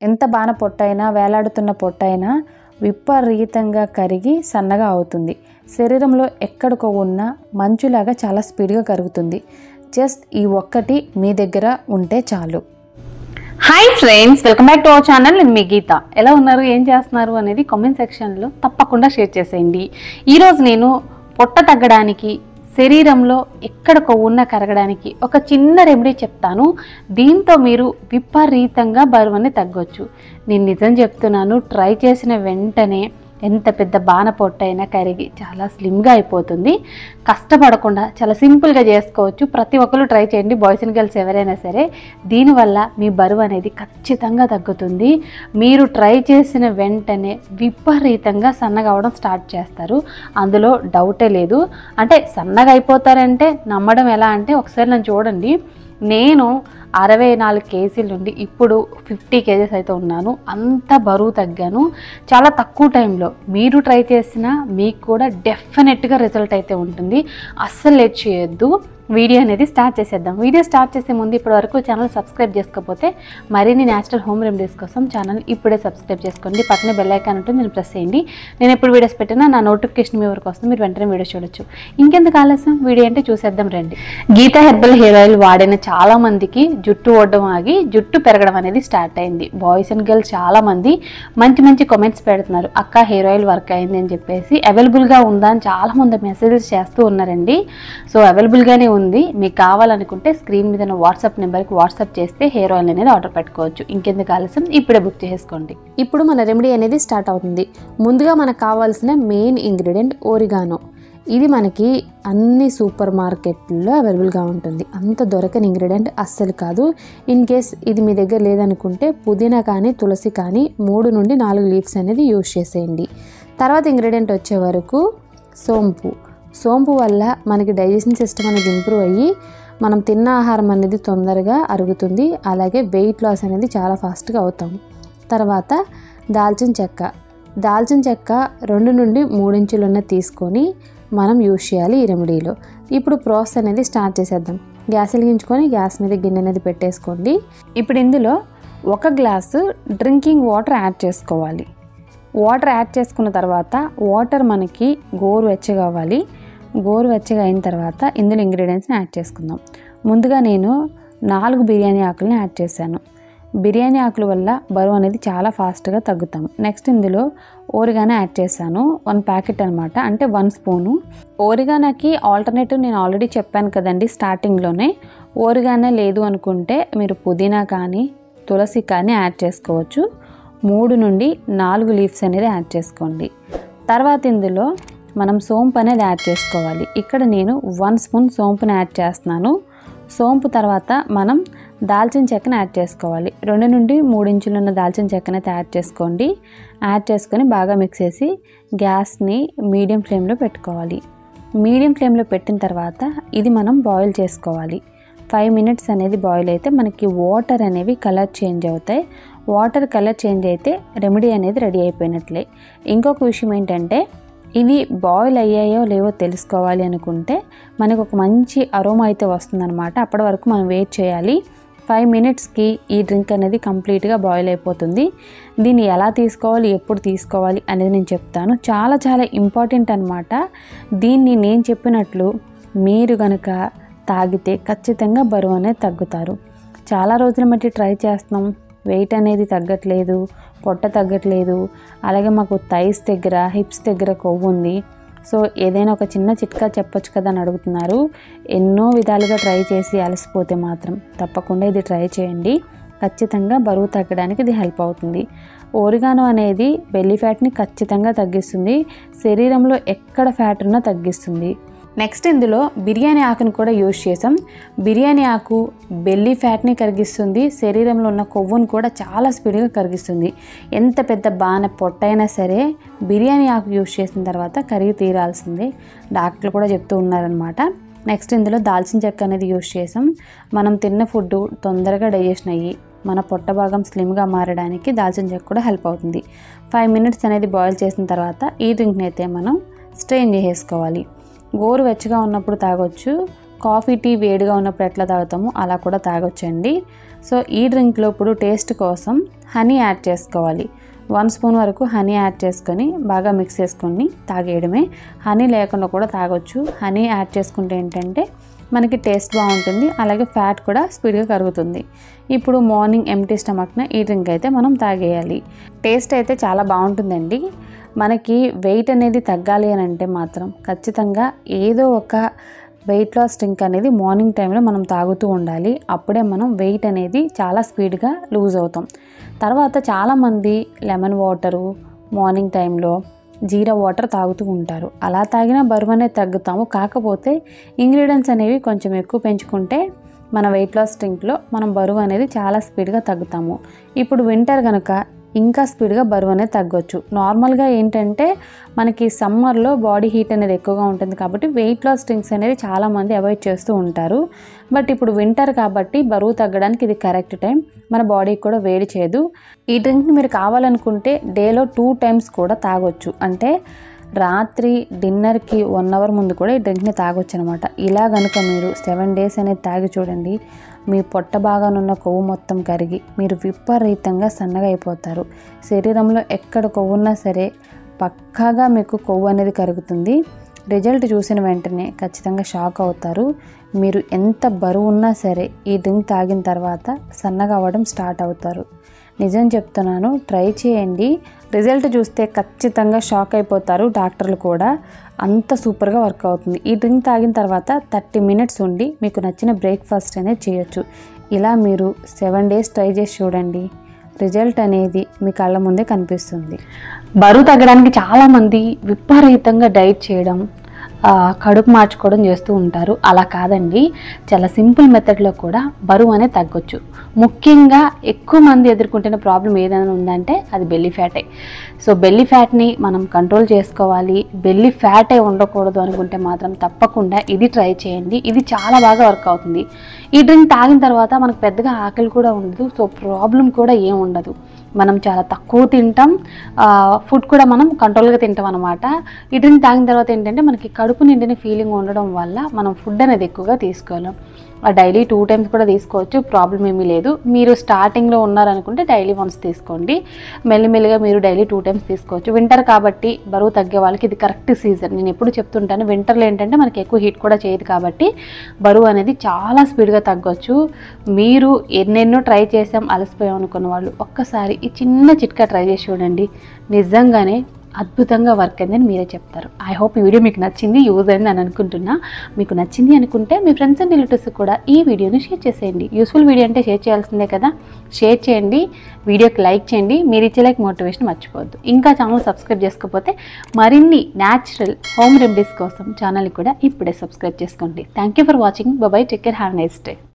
ఎంత బాన పొట్టైనా వేలాడుతున్న పొట్టైనా విపరీతంగా కరిగి సన్నగా అవుతుంది. శరీరంలో ఎక్కడ కొవ్వు ఉన్నా మంచులాగా చాలా స్పీడ్గా కరుగుతుంది. జస్ట్ ఈ ఒక్కటి మీ దగ్గర ఉంటే చాలు. Hi friends, welcome back to our channel. నేను మీ గీత. ఎలా ఉన్నారు, ఏం చేస్తున్నారు అనేది కామెంట్ సెక్షన్లో తప్పకుండా షేర్ చేసేయండి. ఈరోజు నేను పొట్ట తగ్గడానికి, శరీరంలో ఎక్కడ కొవ్వున్న కరగడానికి ఒక చిన్న రెమెడీ చెప్తాను. దీంతో మీరు విపరీతంగా బరువుని తగ్గొచ్చు. నేను నిజం చెప్తున్నాను, ట్రై చేసిన వెంటనే ఎంత పెద్ద బాన పొట్టైనా కరిగి చాలా స్లిమ్గా అయిపోతుంది. కష్టపడకుండా చాలా సింపుల్గా చేసుకోవచ్చు. ప్రతి ఒక్కరు ట్రై చేయండి, బాయ్స్ అండ్ గర్ల్స్ ఎవరైనా సరే. దీనివల్ల మీ బరువు అనేది ఖచ్చితంగా తగ్గుతుంది. మీరు ట్రై చేసిన వెంటనే విపరీతంగా సన్నగా అవడం స్టార్ట్ చేస్తారు, అందులో డౌటే లేదు. అంటే సన్నగా అయిపోతారంటే నమ్మడం ఎలా అంటే, ఒకసారి నన్ను చూడండి. నేను 64 కేజీల నుండి ఇప్పుడు 50 కేజెస్ అయితే ఉన్నాను. అంత బరువు తగ్గాను చాలా తక్కువ టైంలో. మీరు ట్రై చేసినా మీకు కూడా డెఫినెట్గా రిజల్ట్ అయితే ఉంటుంది. అస్సలు లేట్ చేయొద్దు. వీడియో అనేది స్టార్ట్ చేసేద్దాం. వీడియో స్టార్ట్ చేసే ముందు ఇప్పటి వరకు ఛానల్ సబ్స్క్రైబ్ చేసుకోకపోతే మరిన్ని న్యాచురల్ హోమ్ రెమెడీస్ కోసం ఛానల్ ఇప్పుడే సబ్స్క్రైబ్ చేసుకోండి. పక్కనే బెల్ ఐకాన్ ఉంటుంది, నేను ప్రెస్ చేయండి. నేను ఎప్పుడు వీడియోస్ పెట్టినా నా నోటిఫికేషన్ మీ వరకు వస్తుంది, మీరు వెంటనే వీడియో చూడొచ్చు. ఇంకెందుకు ఆలస్యం, వీడియో అంటే చూసేద్దాం రండి. గీతా హెర్బల్ హెయిర్ ఆయిల్ వాడిన చాలా మందికి జుట్టు ఓడడం ఆగి జుట్టు పెరగడం అనేది స్టార్ట్ అయింది. బాయ్స్ అండ్ గర్ల్స్ చాలా మంది మంచి మంచి కామెంట్స్ పెడుతున్నారు, అక్క హెయిర్ ఆయిల్ వర్క్ అయింది అని చెప్పేసి. అవైలబుల్గా ఉందా అని చాలా మంది మెసేజెస్ చేస్తూ ఉన్నారండి. సో అవైలబుల్గానే ఉంది. మీకు కావాలనుకుంటే స్క్రీన్ మీద వాట్సాప్ నెంబర్కి వాట్సాప్ చేస్తే హెయిర్ ఆయిల్ అనేది ఆర్డర్ పెట్టుకోవచ్చు. ఇంకెందుకు ఆలస్యం, ఇప్పుడే బుక్ చేసుకోండి. ఇప్పుడు మన రెమెడీ అనేది స్టార్ట్ అవుతుంది. ముందుగా మనకు కావాల్సిన మెయిన్ ఇంగ్రీడియంట్ ఓరిగానో. ఇది మనకి అన్ని సూపర్ మార్కెట్లో అవైలబుల్గా ఉంటుంది. అంత దొరకని ఇంగ్రీడియంట్ అస్సలు కాదు. ఇన్ కేస్ ఇది మీ దగ్గర లేదనుకుంటే పుదీనా కానీ తులసి కానీ 3 నుండి 4 లీవ్స్ అనేది యూజ్ చేసేయండి. తర్వాత ఇంగ్రీడియంట్ వచ్చే వరకు సోంపు. సోంపు వల్ల మనకి డైజెషన్ సిస్టమ్ అనేది ఇంప్రూవ్ అయ్యి మనం తిన్న ఆహారం అనేది తొందరగా అరుగుతుంది. అలాగే వెయిట్ లాస్ అనేది చాలా ఫాస్ట్గా అవుతాం. తర్వాత దాల్చిన చెక్క. దాల్చిన చెక్క 2 నుండి 3 ఇంచులున్న తీసుకొని మనం యూజ్ చేయాలి ఈ రెమెడీలో. ఇప్పుడు ప్రాసెస్ అనేది స్టార్ట్ చేసేద్దాం. గ్యాస్ వెలిగించుకొని గ్యాస్ మీద గిన్నె అనేది పెట్టేసుకోండి. ఇప్పుడు ఇందులో 1 గ్లాసు డ్రింకింగ్ వాటర్ యాడ్ చేసుకోవాలి. వాటర్ యాడ్ చేసుకున్న తర్వాత వాటర్ మనకి గోరువెచ్చగా అవ్వాలి. గోరువెచ్చగా అయిన తర్వాత ఇందులో ఇంగ్రీడియంట్స్ని యాడ్ చేసుకుందాం. ముందుగా నేను 4 బిర్యానీ ఆకులను యాడ్ చేశాను. బిర్యానీ ఆకుల వల్ల బరువు అనేది చాలా ఫాస్ట్గా తగ్గుతాం. నెక్స్ట్ ఇందులో ఓరిగానో యాడ్ చేశాను. 1 ప్యాకెట్ అనమాట, అంటే 1 స్పూను. ఓరిగానోకి ఆల్టర్నేటివ్ నేను ఆల్రెడీ చెప్పాను కదండి స్టార్టింగ్లోనే. ఓరిగానో లేదు అనుకుంటే మీరు పుదీనా కానీ తులసి కానీ యాడ్ చేసుకోవచ్చు. 3 నుండి 4 లీవ్స్ అనేది యాడ్ చేసుకోండి. తర్వాత ఇందులో మనం సోంపు అనేది యాడ్ చేసుకోవాలి. ఇక్కడ నేను 1 స్పూన్ సోంపుని యాడ్ చేస్తున్నాను. సోంపు తర్వాత మనం దాల్చిన చెక్కని యాడ్ చేసుకోవాలి. 2 నుండి 3 ఇంచులు ఉన్న దాల్చిన చెక్కని అయితే యాడ్ చేసుకోండి. యాడ్ చేసుకొని బాగా మిక్స్ చేసి గ్యాస్ని మీడియం ఫ్లేమ్లో పెట్టుకోవాలి. మీడియం ఫ్లేమ్లో పెట్టిన తర్వాత ఇది మనం బాయిల్ చేసుకోవాలి. 5 మినిట్స్ అనేది బాయిల్ అయితే మనకి వాటర్ అనేవి కలర్ చేంజ్ అవుతాయి. వాటర్ కలర్ చేంజ్ అయితే రెమెడీ అనేది రెడీ అయిపోయినట్లే. ఇంకొక విషయం ఏంటంటే, ఇవి బాయిల్ అయ్యాయో లేవో తెలుసుకోవాలి అనుకుంటే మనకు ఒక మంచి అరోమా అయితే వస్తుందన్నమాట. అప్పటి వరకు మనం వెయిట్ చేయాలి. 5 మినిట్స్కి ఈ డ్రింక్ అనేది కంప్లీట్గా బాయిల్ అయిపోతుంది. దీన్ని ఎలా తీసుకోవాలి, ఎప్పుడు తీసుకోవాలి అనేది నేను చెప్తాను. చాలా చాలా ఇంపార్టెంట్ అనమాట. దీన్ని నేను చెప్పినట్లు మీరు కనుక తాగితే ఖచ్చితంగా బరువు అనేది తగ్గుతారు. చాలా రోజుల మట్టి ట్రై చేస్తున్నాం, వెయిట్ అనేది తగ్గట్లేదు, పొట్ట తగ్గట్లేదు, అలాగే మాకు థైస్ దగ్గర హిప్స్ దగ్గర కొవ్వు ఉంది. సో ఏదైనా ఒక చిన్న చిట్కా చెప్పొచ్చు కదా అని అడుగుతున్నారు. ఎన్నో విధాలుగా ట్రై చేసి అలసిపోతే మాత్రం తప్పకుండా ఇది ట్రై చేయండి. ఖచ్చితంగా బరువు తగ్గడానికి ఇది హెల్ప్ అవుతుంది. ఓరిగానో అనేది బెల్లీ ఫ్యాట్ని ఖచ్చితంగా తగ్గిస్తుంది. శరీరంలో ఎక్కడ ఫ్యాట్ ఉన్నా తగ్గిస్తుంది. నెక్స్ట్ ఇందులో బిర్యానీ ఆకుని కూడా యూజ్ చేసాం. బిర్యానీ ఆకు బెల్లీ ఫ్యాట్ని కరిగిస్తుంది, శరీరంలో ఉన్న కొవ్వును కూడా చాలా స్పీడ్గా కరిగిస్తుంది. ఎంత పెద్ద బాన పొట్టైనా సరే బిర్యానీ ఆకు యూజ్ చేసిన తర్వాత కరిగి తీరాల్సిందే, డాక్టర్లు కూడా చెప్తూ ఉన్నారనమాట. నెక్స్ట్ ఇందులో దాల్చిన చెక్క అనేది యూజ్ చేసాం. మనం తిన్న ఫుడ్ తొందరగా డైజెషన్ అయ్యి మన పొట్ట భాగం స్లిమ్గా మారడానికి దాల్చిన చెక్క కూడా హెల్ప్ అవుతుంది. 5 మినిట్స్ అనేది బాయిల్ చేసిన తర్వాత ఈ డ్రింక్ని అయితే మనం స్ట్రెయిన్ చేసేసుకోవాలి. గోరువెచ్చగా ఉన్నప్పుడు తాగొచ్చు, కాఫీ టీ వేడిగా ఉన్నప్పుడు ఎట్లా తాగుతామో అలా కూడా తాగొచ్చండి. సో ఈ డ్రింక్లో ఇప్పుడు టేస్ట్ కోసం హనీ యాడ్ చేసుకోవాలి. 1 స్పూన్ వరకు హనీ యాడ్ చేసుకొని బాగా మిక్స్ చేసుకొని తాగేయడమే. హనీ లేకుండా కూడా తాగొచ్చు. హనీ యాడ్ చేసుకుంటే ఏంటంటే మనకి టేస్ట్ బాగుంటుంది, అలాగే ఫ్యాట్ కూడా స్పీడ్గా కరుగుతుంది. ఇప్పుడు మార్నింగ్ ఎంప్టీ స్టమక్న ఈ డ్రింక్ అయితే మనం తాగేయాలి. టేస్ట్ అయితే చాలా బాగుంటుందండి. మనకి వెయిట్ అనేది తగ్గాలి అని అంటే మాత్రం ఖచ్చితంగా ఏదో ఒక వెయిట్ లాస్ డ్రింక్ అనేది మార్నింగ్ టైంలో మనం తాగుతూ ఉండాలి. అప్పుడే మనం వెయిట్ అనేది చాలా స్పీడ్గా లూజ్ అవుతాం. తర్వాత చాలామంది లెమన్ వాటరు, మార్నింగ్ టైంలో జీరా వాటర్ తాగుతూ ఉంటారు. అలా తాగినా బరువు అనేది తగ్గుతాము. కాకపోతే ఇంగ్రీడియంట్స్ అనేవి కొంచెం ఎక్కువ పెంచుకుంటే మన వెయిట్ లాస్ డ్రింక్లో మనం బరువు అనేది చాలా స్పీడ్గా తగ్గుతాము. ఇప్పుడు వింటర్ కనుక ఇంకా స్పీడ్గా బరువు అనేది తగ్గొచ్చు. నార్మల్గా ఏంటంటే మనకి సమ్మర్లో బాడీ హీట్ అనేది ఎక్కువగా ఉంటుంది కాబట్టి వెయిట్ లాస్ డ్రింక్స్ అనేది చాలామంది అవాయిడ్ చేస్తూ ఉంటారు. బట్ ఇప్పుడు వింటర్ కాబట్టి బరువు తగ్గడానికి ఇది కరెక్ట్ టైం. మన బాడీకి కూడా వేడి చేయదు. ఈ డ్రింక్ని మీరు కావాలనుకుంటే డేలో 2 టైమ్స్ కూడా తాగొచ్చు. అంటే రాత్రి డిన్నర్కి 1 అవర్ ముందు కూడా ఈ డ్రింక్ని తాగొచ్చు అనమాట. ఇలా కనుక మీరు 7 డేస్ అనేది తాగి చూడండి, మీ పొట్ట భాగానున్న కొవ్వు మొత్తం కరిగి మీరు విపరీతంగా సన్నగా అయిపోతారు. శరీరంలో ఎక్కడ కొవ్వు ఉన్నా సరే పక్కాగా మీకు కొవ్వు అనేది కరుగుతుంది. రిజల్ట్ చూసిన వెంటనే ఖచ్చితంగా షాక్ అవుతారు. మీరు ఎంత బరువు ఉన్నా సరే ఈ డ్రింక్ తాగిన తర్వాత సన్నగా అవ్వడం స్టార్ట్ అవుతారు. నిజం చెప్తున్నాను, ట్రై చేయండి. రిజల్ట్ చూస్తే ఖచ్చితంగా షాక్ అయిపోతారు. డాక్టర్లు కూడా అంత సూపర్గా వర్క్ అవుతుంది. ఈ డ్రింక్ తాగిన తర్వాత 30 మినిట్స్ ఉండి మీకు నచ్చిన బ్రేక్ఫాస్ట్ అనేది చేయొచ్చు. ఇలా మీరు 7 డేస్ ట్రై చేసి చూడండి. రిజల్ట్ అనేది మీ కళ్ళ ముందే కనిపిస్తుంది. బరువు తగ్గడానికి చాలామంది విపరీతంగా డైట్ చేయడం, కడుపు మార్చుకోవడం చేస్తూ ఉంటారు. అలా కాదండి, చాలా సింపుల్ మెథడ్లో కూడా బరువు అనేది తగ్గొచ్చు. ముఖ్యంగా ఎక్కువ మంది ఎదుర్కొంటున్న ప్రాబ్లం ఏదైనా ఉందంటే అది బెల్లీ ఫ్యాటే. సో బెల్లీ ఫ్యాట్ని మనం కంట్రోల్ చేసుకోవాలి. బెల్లీ ఫ్యాటే ఉండకూడదు అనుకుంటే మాత్రం తప్పకుండా ఇది ట్రై చేయండి. ఇది చాలా బాగా వర్క్ అవుతుంది. ఈ డ్రింక్ తాగిన తర్వాత మనకు పెద్దగా ఆకలి కూడా ఉండదు. సో ప్రాబ్లం కూడా ఏం ఉండదు. మనం చాలా తక్కువ తింటాం, ఫుడ్ కూడా మనం కంట్రోల్గా తింటాం అనమాట. ఈ డ్రింక్ తాగిన తర్వాత ఏంటంటే మనకి కడుపు నిండిన ఫీలింగ్ ఉండడం వల్ల మనం ఫుడ్ అనేది ఎక్కువగా తీసుకోలేం. డైలీ 2 టైమ్స్ కూడా తీసుకోవచ్చు, ప్రాబ్లం ఏమీ లేదు. మీరు స్టార్టింగ్లో ఉన్నారనుకుంటే డైలీ 1 తీసుకోండి. మెల్లిమెల్లిగా మీరు డైలీ 2 టైమ్స్ తీసుకోవచ్చు. వింటర్ కాబట్టి బరువు తగ్గే వాళ్ళకి ఇది కరెక్ట్ సీజన్. నేను ఎప్పుడు చెప్తుంటాను, వింటర్లో ఏంటంటే మనకి ఎక్కువ హీట్ కూడా చేయదు కాబట్టి బరువు అనేది చాలా స్పీడ్గా తగ్గొచ్చు. మీరు ఎన్నెన్నో ట్రై చేసాం అలసిపోయాం అనుకున్న వాళ్ళు ఒక్కసారి ఈ చిన్న చిట్కా ట్రై చేసి చూడండి. నిజంగానే అద్భుతంగా వర్క్ అయిందని మీరే చెప్తారు. ఐ హోప్ ఈ వీడియో మీకు నచ్చింది, యూజ్ అయింది అని అనుకుంటున్నా. మీకు నచ్చింది అనుకుంటే మీ ఫ్రెండ్స్ అండ్ రిలేటివ్స్ కూడా ఈ వీడియోని షేర్ చేసేయండి. యూస్ఫుల్ వీడియో అంటే షేర్ చేయాల్సిందే కదా. షేర్ చేయండి, వీడియోకి లైక్ చేయండి. మీరు ఇచ్చే లైక్ మోటివేషన్ మర్చిపోవద్దు. ఇంకా ఛానల్ సబ్స్క్రైబ్ చేసుకోకపోతే మరిన్ని న్యాచురల్ హోమ్ రెమెడీస్ కోసం ఛానల్ని కూడా ఇప్పుడే సబ్స్క్రైబ్ చేసుకోండి. Thank you for watching. Bye, take care, have a nice day.